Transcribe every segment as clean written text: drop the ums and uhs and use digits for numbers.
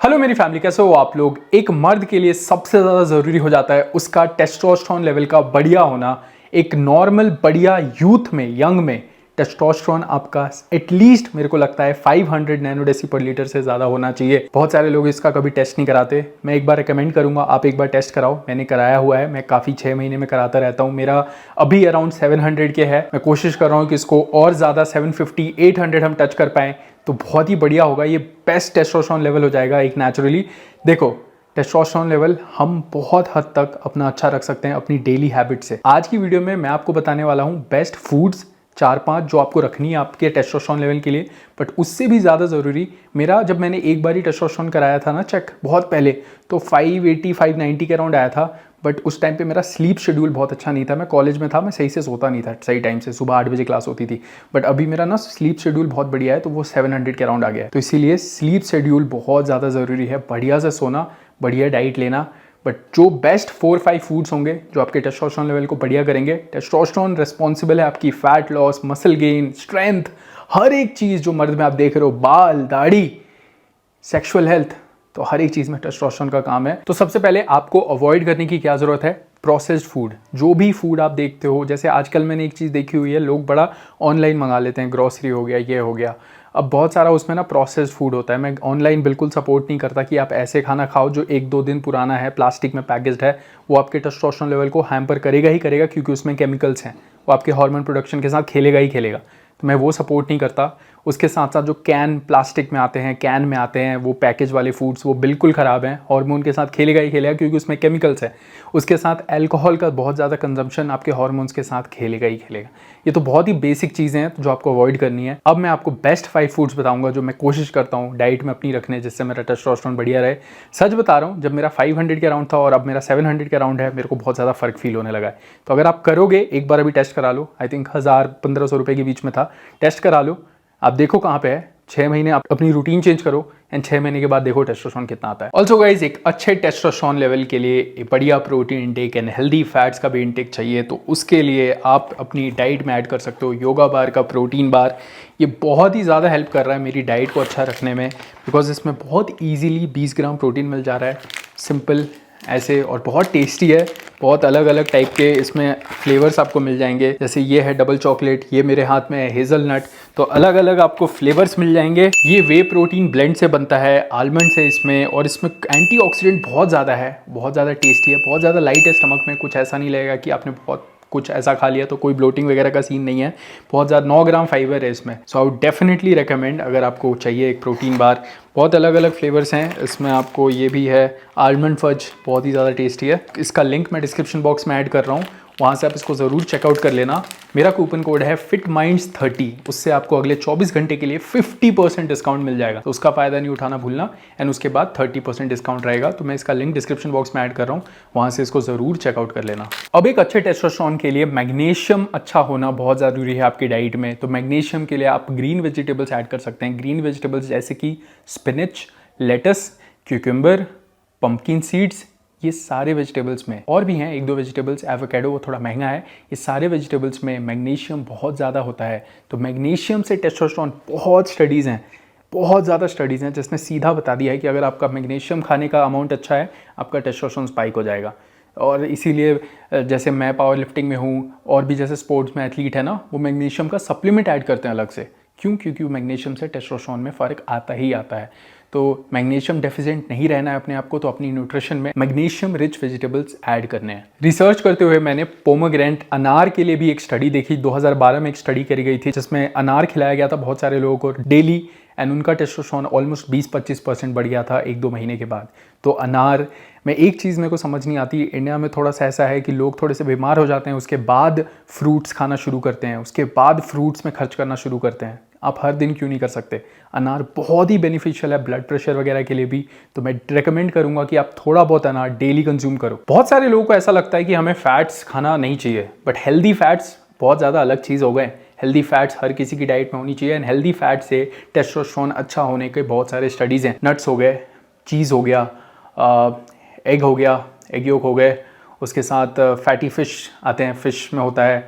Hello मेरी family, कैसे हो आप लोग। एक मर्द के लिए सबसे ज़्यादा ज़रूरी हो जाता है उसका टेस्टोस्टेरोन लेवल का बढ़िया होना। एक नॉर्मल बढ़िया यूथ में, यंग में टेस्टोस्टेरोन आपका एटलीस्ट मेरे को लगता है 500 नैनो डेसी पर लीटर से ज़्यादा होना चाहिए। बहुत सारे लोग इसका कभी टेस्ट नहीं कराते। मैं एक बार रिकमेंड करूंगा, आप एक बार टेस्ट कराओ। मैंने कराया हुआ है, मैं काफ़ी 6 महीने में कराता रहता हूँ। मेरा अभी अराउंड 700 के है। मैं कोशिश कर रहा हूँ कि इसको और ज़्यादा 750 800 हम टच कर पाएँ तो बहुत ही बढ़िया होगा। ये बेस्ट टेस्टोस्टेरोन लेवल हो जाएगा एक नेचुरली। देखो, टेस्टोस्टेरोन लेवल हम बहुत हद तक अपना अच्छा रख सकते हैं अपनी डेली हैबिट से। आज की वीडियो में मैं आपको बताने वाला हूँ बेस्ट फूड्स 4-5 जो आपको रखनी है आपके टेस्टोस्टेरोन लेवल के लिए। बट उससे भी ज़्यादा ज़रूरी, मेरा जब मैंने एक बार ही टेस्टोस्टेरोन कराया था ना चेक, बहुत पहले, तो 580 590 के अराउंड आया था। बट उस टाइम पे मेरा स्लीप शेड्यूल बहुत अच्छा नहीं था। मैं कॉलेज में था, मैं सही से सोता नहीं था सही टाइम से। सुबह 8 बजे क्लास होती थी। बट अभी मेरा ना स्लीप शेड्यूल बहुत बढ़िया है, तो वो 700 के अराउंड आ गया है। तो इसीलिए स्लीप शेड्यूल बहुत ज़्यादा ज़रूरी है। बढ़िया से सोना, बढ़िया डाइट लेना। बट जो बेस्ट 4-5 फूड्स होंगे जो आपके टेस्टोस्टेरोन लेवल को बढ़िया करेंगे। टेस्टोस्टेरोन रिस्पॉन्सिबल है आपकी fat loss, muscle gain, strength, हर एक चीज़ जो मर्द में आप देख रहे हो, बाल, दाढ़ी, सेक्सुअल हेल्थ, तो हर एक चीज़ में टेस्टोस्टेरोन का काम है। तो सबसे पहले आपको अवॉइड करने की क्या ज़रूरत है? Processed food. जो भी फूड आप देखते हो, जैसे आजकल मैंने एक चीज़ देखी हुई है, लोग बड़ा ऑनलाइन मंगा लेते हैं, ग्रॉसरी हो गया, ये हो गया। अब बहुत सारा उसमें ना प्रोसेस्ड फूड होता है। मैं ऑनलाइन बिल्कुल सपोर्ट नहीं करता कि आप ऐसे खाना खाओ जो 1-2 दिन पुराना है, प्लास्टिक में पैकेज्ड है। वो आपके टेस्टोस्टेरोन लेवल को हैम्पर करेगा ही करेगा, क्योंकि उसमें केमिकल्स हैं। वो आपके हार्मोन प्रोडक्शन के साथ खेलेगा ही खेलेगा। तो मैं वो सपोर्ट नहीं करता। उसके साथ साथ जो कैन प्लास्टिक में आते हैं, कैन में आते हैं, वो पैकेज वाले फूड्स, वो बिल्कुल ख़राब हैं। हार्मोन के साथ खेलेगा ही खेलेगा, क्योंकि उसमें केमिकल्स है। उसके साथ अल्कोहल का बहुत ज़्यादा कंजम्पशन आपके हार्मोन्स के साथ खेलेगा ही खेलेगा। ये तो बहुत ही बेसिक चीज़ें हैं जो आपको अवॉइड करनी है। अब मैं आपको बेस्ट 5 फूड्स बताऊंगा जो मैं कोशिश करता हूँ डाइट में अपनी रखने, जिससे मेरा टेस्टोस्टेरोन बढ़िया रहे। सच बता रहा हूँ, जब मेरा 500 के अराउंड था और अब मेरा 700 के अराउंड है, मेरे को बहुत ज़्यादा फर्क फील होने लगा है। तो अगर आप करोगे, एक बार अभी टेस्ट करा लो। आई थिंक 1000-1500 रुपये के बीच में था। टेस्ट करा लो, आप देखो कहाँ पे है। 6 महीने आप अपनी रूटीन चेंज करो एंड 6 महीने के बाद देखो टेस्टोस्टेरोन कितना आता है। ऑल्सो गाइज, एक अच्छे टेस्टोस्टेरोन लेवल के लिए एक बढ़िया protein intake and healthy fats का भी इंटेक चाहिए। तो उसके लिए आप अपनी डाइट में ऐड कर सकते हो योगा बार का प्रोटीन बार। ये बहुत ही ज़्यादा हेल्प कर रहा है मेरी डाइट को अच्छा रखने में, बिकॉज इसमें बहुत ईजीली 20 ग्राम प्रोटीन मिल जा रहा है, सिंपल ऐसे, और बहुत टेस्टी है। बहुत अलग अलग टाइप के इसमें फ्लेवर्स आपको मिल जाएंगे। जैसे ये है डबल चॉकलेट, ये मेरे हाथ में है हेज़लनट। तो अलग अलग आपको फ्लेवर्स मिल जाएंगे। ये वे प्रोटीन ब्लेंड से बनता है, आलमंड से इसमें, और इसमें एंटीऑक्सीडेंट बहुत ज़्यादा है, बहुत ज़्यादा टेस्टी है, बहुत ज़्यादा लाइट है स्टमक में। कुछ ऐसा नहीं लगेगा कि आपने बहुत कुछ ऐसा खा लिया, तो कोई ब्लोटिंग वगैरह का सीन नहीं है। बहुत ज़्यादा 9 ग्राम फाइबर है इसमें। सो आई वुड डेफिनेटली रिकमेंड, अगर आपको चाहिए एक प्रोटीन बार। बहुत अलग अलग फ्लेवर्स हैं इसमें। आपको ये भी है आलमंड फज, बहुत ही ज़्यादा टेस्टी है। इसका लिंक मैं डिस्क्रिप्शन बॉक्स में ऐड कर रहा हूँ, वहाँ से आप इसको ज़रूर चेकआउट कर लेना। मेरा कूपन कोड है FITMINDS30, उससे आपको अगले 24 घंटे के लिए 50% डिस्काउंट मिल जाएगा। तो उसका फ़ायदा नहीं उठाना भूलना। एंड उसके बाद 30% डिस्काउंट रहेगा। तो मैं इसका लिंक डिस्क्रिप्शन बॉक्स में ऐड कर रहा हूँ, वहाँ से इसको ज़रूर चेकआउट कर लेना। अब एक अच्छे टेस्टोस्टेरोन के लिए मैग्नीशियम अच्छा होना बहुत ज़रूरी है आपकी डाइट में। तो मैग्नीशियम के लिए आप ग्रीन वेजिटेबल्स ऐड कर सकते हैं। ग्रीन वेजिटेबल्स जैसे कि spinach, lettuce, cucumber, pumpkin seeds, ये सारे वेजिटेबल्स में, और भी हैं 1-2 वेजिटेबल्स, एवोकेडो वो थोड़ा महंगा है। ये सारे वेजिटेबल्स में मैग्नीशियम बहुत ज़्यादा होता है। तो मैग्नीशियम से टेस्टोस्टेरोन, बहुत स्टडीज़ हैं, बहुत ज़्यादा स्टडीज़ हैं जिसने सीधा बता दिया है कि अगर आपका मैग्नीशियम खाने का अमाउंट अच्छा है, आपका टेस्टोस्टेरोन स्पाइक हो जाएगा। और इसीलिए जैसे मैं पावर लिफ्टिंग में हूँ, और भी जैसे स्पोर्ट्स में एथलीट है ना, वो मैग्नीशियम का सप्लीमेंट ऐड करते हैं अलग से। क्यों? क्योंकि मैग्नीशियम से टेस्टोस्टेरोन में फ़र्क आता ही आता है। तो मैग्नीशियम डेफिशिएंट नहीं रहना है अपने आप को, तो अपनी न्यूट्रिशन में मैग्नीशियम रिच वेजिटेबल्स ऐड करने हैं। रिसर्च करते हुए मैंने पोमोग्रेनेट, अनार के लिए भी एक स्टडी देखी। 2012 में एक स्टडी करी गई थी जिसमें अनार खिलाया गया था बहुत सारे लोगों को डेली, एंड उनका टेस्टोस्टेरोन ऑलमोस्ट 20-25% बढ़ गया था 1-2 महीने के बाद। तो अनार में एक चीज़ मेरे को समझ नहीं आती, इंडिया में थोड़ा सा ऐसा है कि लोग थोड़े से बीमार हो जाते हैं, उसके बाद फ्रूट्स खाना शुरू करते हैं, उसके बाद फ्रूट्स में खर्च करना शुरू करते हैं। आप हर दिन क्यों नहीं कर सकते? अनार बहुत ही बेनिफिशियल है ब्लड प्रेशर वगैरह के लिए भी। तो मैं रेकमेंड करूंगा कि आप थोड़ा बहुत अनार डेली कंज्यूम करो। बहुत सारे लोगों को ऐसा लगता है कि हमें फैट्स खाना नहीं चाहिए, बट हेल्दी फैट्स बहुत ज़्यादा अलग चीज़ हो गए। हेल्दी फैट्स हर किसी की डाइट में होनी चाहिए, एंड हेल्दी फैट से टेस्टोस्टेरोन अच्छा होने के बहुत सारे स्टडीज़ हैं। नट्स हो गए, चीज़ हो गया, एग हो गया, एग योक हो गए, उसके साथ फैटी फिश आते हैं, फिश में होता है,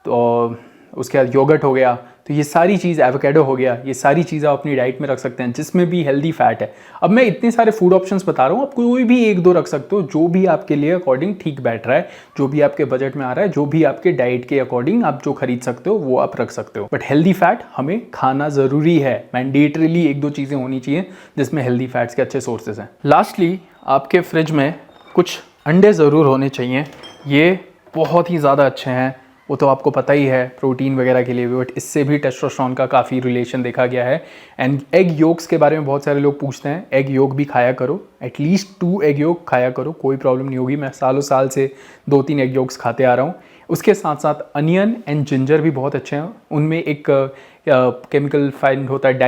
तो उसके बाद योगर्ट हो गया। तो ये सारी चीज़, एवोकेडो हो गया, ये सारी चीज़ें आप अपनी डाइट में रख सकते हैं जिसमें भी हेल्दी फैट है। अब मैं इतने सारे फूड ऑप्शंस बता रहा हूँ, आप कोई भी एक दो रख सकते हो जो भी आपके लिए अकॉर्डिंग ठीक बैठ रहा है, जो भी आपके बजट में आ रहा है, जो भी आपके डाइट के अकॉर्डिंग आप जो खरीद सकते हो वो आप रख सकते हो। बट हेल्दी फैट हमें खाना ज़रूरी है, मैंडेटरीली एक दो चीज़ें होनी चाहिए जिसमें हेल्दी फैट्स के अच्छे सोर्सेज हैं। लास्टली आपके फ्रिज में कुछ अंडे ज़रूर होने चाहिए, ये बहुत ही ज़्यादा अच्छे हैं, वो तो आपको पता ही है प्रोटीन वगैरह के लिए भी, बट इससे भी टेस्टोस्टेरोन का काफ़ी रिलेशन देखा गया है। एंड एग योक्स के बारे में बहुत सारे लोग पूछते हैं, एग योक भी खाया करो, एटलीस्ट 2 एग योक खाया करो, कोई प्रॉब्लम नहीं होगी। मैं सालों साल से 2-3 एग योक्स खाते आ रहा हूँ। उसके साथ साथ अनियन एंड जिंजर भी बहुत अच्छे हैं, उनमें एक केमिकल फाइंड होता है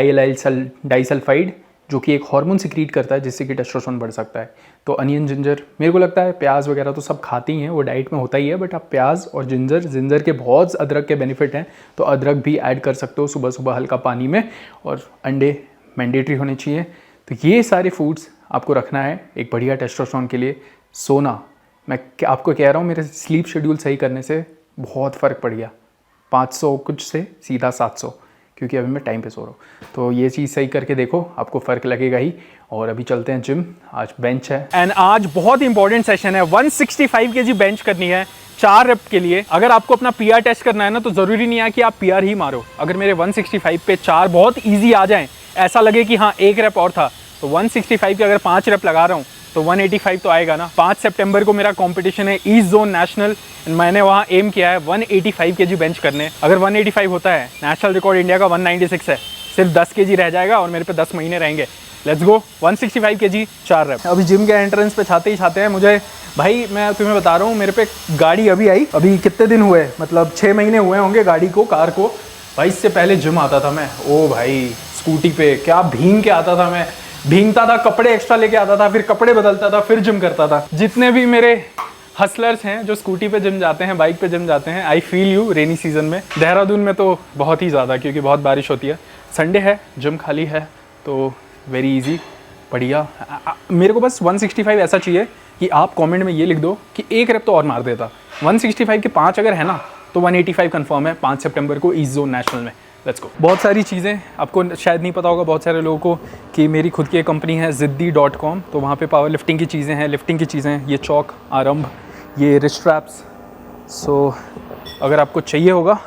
डाइसल्फाइड, जो कि एक हार्मोन सिक्रीट करता है जिससे कि टेस्टोस्टेरोन बढ़ सकता है। तो अनियन, जिंजर, मेरे को लगता है प्याज वगैरह तो सब खाते ही हैं, वो डाइट में होता ही है, बट आप प्याज और जिंजर के बहुत अदरक के बेनिफिट हैं, तो अदरक भी ऐड कर सकते हो सुबह सुबह हल्का पानी में। और अंडे मैंडेटरी होने चाहिए। तो ये सारे फूड्स आपको रखना है एक बढ़िया टेस्टोस्टेरोन के लिए। सोना, मैं आपको कह रहा हूँ, मेरे स्लीप शेड्यूल सही करने से बहुत फ़र्क पड़ गया, 500 कुछ से सीधा 700, क्योंकि अभी मैं टाइम पे सो रहा हूँ। तो ये चीज़ सही करके देखो, आपको फ़र्क लगेगा ही। और अभी चलते हैं जिम, आज बेंच है एंड आज बहुत इंपॉर्टेंट सेशन है। 165 केजी बेंच करनी है 4 रेप के लिए। अगर आपको अपना पीआर टेस्ट करना है ना, तो ज़रूरी नहीं है कि आप पीआर ही मारो। अगर मेरे 165 पे 4 बहुत ईजी आ जाएँ, ऐसा लगे कि हाँ 1 रेप और था, तो 165 के अगर 5 रेप लगा रहा हूँ तो 185 तो आएगा ना। 5 सितंबर को मेरा कंपटीशन है ईस्ट जोन नेशनल, मैंने वहाँ एम किया है 185 केजी बेंच करने। अगर 185 होता है, नेशनल रिकॉर्ड इंडिया का 196 है, सिर्फ 10 केजी रह जाएगा और मेरे पे 10 महीने रहेंगे। Let's go, 165 KG 4 rape. अभी जिम के एंट्रेंस पे छाते ही छाते हैं मुझे, भाई मैं तुम्हें बता रहा हूँ, मेरे पे गाड़ी अभी आई, अभी कितने दिन हुए, मतलब 6 महीने हुए होंगे गाड़ी को, कार को। भाई इससे पहले जिम आता था मैं, ओ भाई स्कूटी पे क्या भींग के आता था मैं, भींगता था, कपड़े एक्स्ट्रा लेके आता था, फिर कपड़े बदलता था, फिर जिम करता था। जितने भी मेरे हसलर्स हैं जो स्कूटी पे जिम जाते हैं, बाइक पे जिम जाते हैं, I feel you. Rainy season में, देहरादून में तो बहुत ही ज़्यादा, क्योंकि बहुत बारिश होती है। संडे है, जिम खाली है, तो वेरी इजी, बढ़िया। मेरे को बस 165 ऐसा चाहिए कि आप कमेंट में ये लिख दो कि 1 रेप तो और मार देता। 165 के 5 अगर है ना, तो 185 कंफर्म है 5 सितंबर को ईस्ट जोन नेशनल में। Let's go. बहुत सारी चीज़ें आपको शायद नहीं पता होगा बहुत सारे लोगों को कि मेरी खुद की एक कंपनी है ziddhi.com, तो वहाँ पे पावर लिफ्टिंग की चीज़ें हैं, लिफ्टिंग की चीज़ें, ये चौक, आरंभ, ये रिस्ट स्ट्रैप्स। सो अगर आपको चाहिए होगा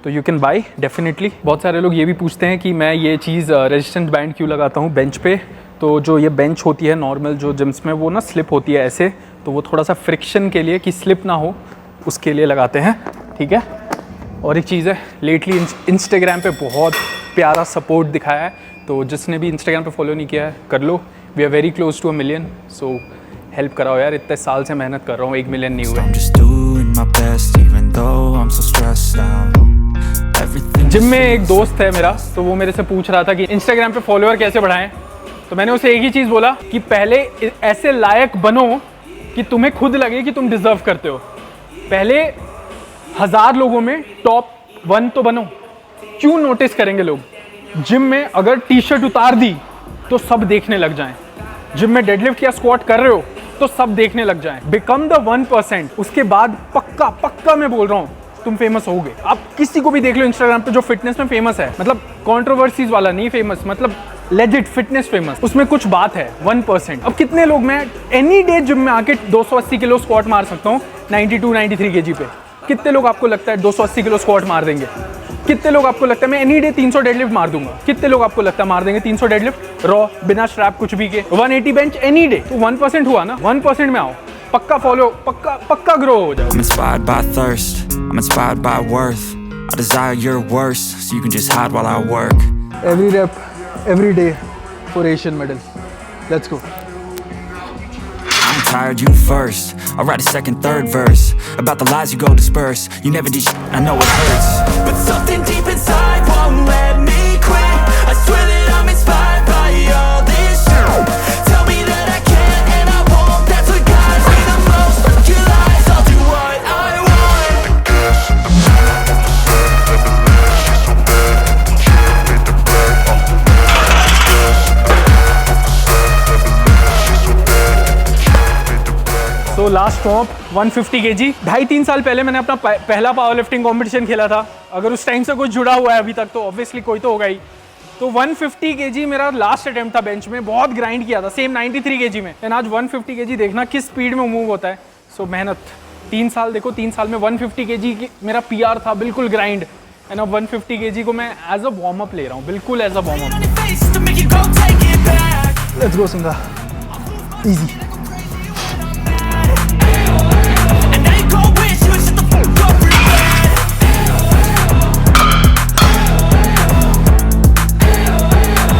तो यू कैन बाई डेफिनेटली। बहुत सारे लोग ये भी पूछते हैं कि मैं ये चीज़ रेजिस्टेंस बैंड क्यों लगाता हूँ बेंच पे। तो जो ये बेंच होती है नॉर्मल जो जिम्स में, वो ना स्लिप होती है ऐसे, तो वो थोड़ा सा फ्रिक्शन के लिए कि स्लिप ना हो उसके लिए लगाते हैं, ठीक है। और एक चीज़ है, लेटली इंस्टाग्राम पे बहुत प्यारा सपोर्ट दिखाया है, तो जिसने भी इंस्टाग्राम पे फॉलो नहीं किया है कर लो। We are very close to 1 million, so help कराओ यार, इतने साल से मेहनत कर रहा हूँ, 1 मिलियन नहीं हुए। जिम में एक दोस्त है मेरा, तो वो मेरे से पूछ रहा था कि इंस्टाग्राम पे फॉलोअर कैसे बढ़ाएं, तो मैंने उसे एक ही चीज़ बोला कि पहले ऐसे लायक बनो कि तुम्हें खुद लगे कि तुम डिजर्व करते हो। पहले 1000 लोगों में टॉप 1 तो बनो। क्यों नोटिस करेंगे लोग? जिम में अगर टी शर्ट उतार दी तो सब देखने लग जाएं। जिम में डेडलिफ्ट या स्क्वाट कर रहे हो तो सब देखने लग जाएं। बिकम द 1%, उसके बाद पक्का पक्का मैं बोल रहा हूँ तुम फेमस होगे। आप किसी को भी देख लो इंस्टाग्राम पे जो फिटनेस में फेमस है, मतलब कंट्रोवर्सीज वाला नहीं फेमस, मतलब लेजिट फिटनेस फेमस, उसमें कुछ बात है। 1%। अब कितने लोग, मैं एनी डे जिम में आके 280 किलो स्क्वाट मार सकता हूँ 92-93 केजी पे। कितने लोग आपको लगता है 280 किलो स्क्वाट मार देंगे? कितने लोग आपको लगता है मैं एनी डे 300 डेडलिफ्ट मार दूंगा? कितने लोग आपको लगता है मार देंगे 300 डेडलिफ्ट रॉ, बिना स्ट्रैप कुछ भी के? 180 बेंच एनी डे, तो 1% हुआ ना। 1% में आओ, पक्का फॉलो, पक्का ग्रो हो जाओ। I'm inspired by thirst, I'm inspired by worth. I desire your worst, so you can just hide while I work. Every rep, every day for Asian medal. Let's go. I'm tired, you first. I'll write a second, third verse about the lies you go disperse. You never did shit, I know it hurts, but something deep inside won't let me quit. I swear that I'm inspired by all this shit. Tell me that I can't and I won't. That's what guides me the most. Fuck your lies, I'll do what I want. तो तो last top 150 kg। 2.5-3 साल पहले मैंने अपना पहला power lifting competition खेला था। अगर उस टाइम से कुछ जुड़ा हुआ है अभी तक तो ऑब्वियसली कोई तो होगा ही। तो 150 kg मेरा लास्ट अटेम्प्ट था बेंच में, बहुत ग्राइंड किया था सेम 93 kg में। एंड आज 150 kg देखना किस स्पीड में मूव होता है। सो मेहनत 3 साल, देखो 3 साल में 150 kg मेरा PR था, बिल्कुल ग्राइंड। एंड अब 150 kg को मैं एज अ वार्म अप ले रहा हूँ, बिल्कुल as a warm up. Let's go सिंगा, इजी।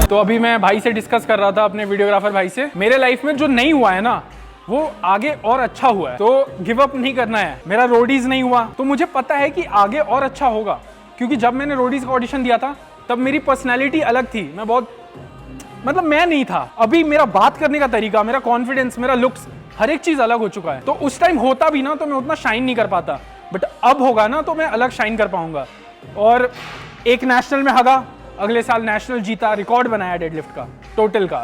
तो अभी मैं भाई से डिस्कस कर रहा था, अपने वीडियोग्राफर भाई से, मेरे लाइफ में जो नहीं हुआ है ना वो आगे और अच्छा हुआ है। तो गिव अप नहीं करना है। मेरा रोडीज नहीं हुआ तो मुझे पता है कि आगे और अच्छा होगा, क्योंकि जब मैंने रोडीज का ऑडिशन दिया था तब मेरी पर्सनैलिटी अलग थी। मैं बहुत मतलब मैं नहीं था। अभी मेरा बात करने का तरीका, मेरा कॉन्फिडेंस, मेरा लुक्स, हर एक चीज अलग हो चुका है। तो उस टाइम होता भी ना तो मैं उतना शाइन नहीं कर पाता, बट अब होगा ना तो मैं अलग शाइन कर पाऊंगा। और एक नेशनल में हगा, अगले साल नेशनल जीता, रिकॉर्ड बनाया डेडलिफ्ट का, टोटल का।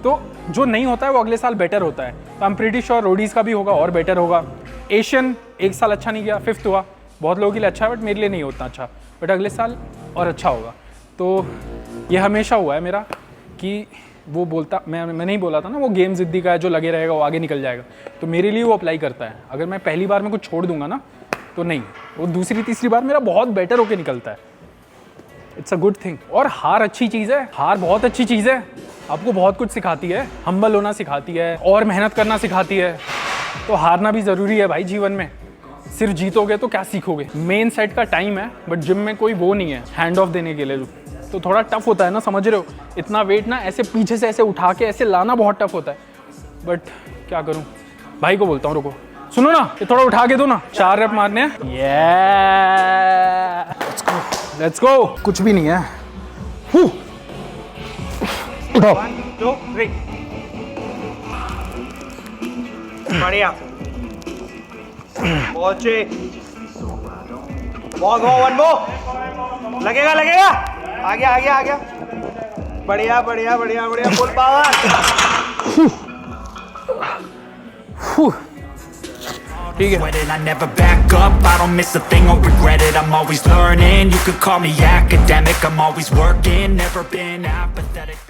तो जो नहीं होता है वो अगले साल बेटर होता है। तो I am pretty sure Roadies का भी होगा और बेटर होगा। एशियन एक साल अच्छा नहीं गया, 5th हुआ, बहुत लोगों के लिए अच्छा है बट मेरे लिए नहीं उतना अच्छा, बट अगले साल और अच्छा होगा। तो ये हमेशा हुआ है मेरा कि वो बोलता, मैं नहीं बोला था ना, वो गेम जिद्दी का है, जो लगे रहेगा वो आगे निकल जाएगा। तो मेरे लिए वो अप्लाई करता है। अगर मैं पहली बार में कुछ छोड़ दूंगा ना तो नहीं, वो दूसरी तीसरी बार मेरा बहुत बेटर होके निकलता है। It's a good thing. और हार अच्छी चीज़ है, हार बहुत अच्छी चीज़ है, आपको बहुत कुछ सिखाती है। हम्बल होना सिखाती है और मेहनत करना सिखाती है। तो हारना भी ज़रूरी है भाई जीवन में। सिर्फ जीतोगे तो क्या सीखोगे। मेन सेट का टाइम है बट जिम में कोई वो नहीं है हैंड ऑफ देने के लिए, तो थोड़ा टफ होता है ना, समझ रहे हो। इतना वेट ना ऐसे पीछे से ऐसे उठा के ऐसे लाना बहुत टफ होता है, बट क्या करूँ। भाई को बोलता हूँ रुको, सुनो ना ये थोड़ा उठा के दो ना, 4 रेप मारने हैं। Let's go. कुछ भी नहीं है, उठाओ। 1 2 3 बढ़िया, पहुंचे। बहुत वन मोर, लगेगा लगेगा, आ गया आ गया आ गया। बढ़िया बढ़िया बढ़िया बढ़िया, full power. Quit it, I never back up, I don't miss a thing or regret it. I'm always learning, you could call me academic. I'm always working, never been apathetic.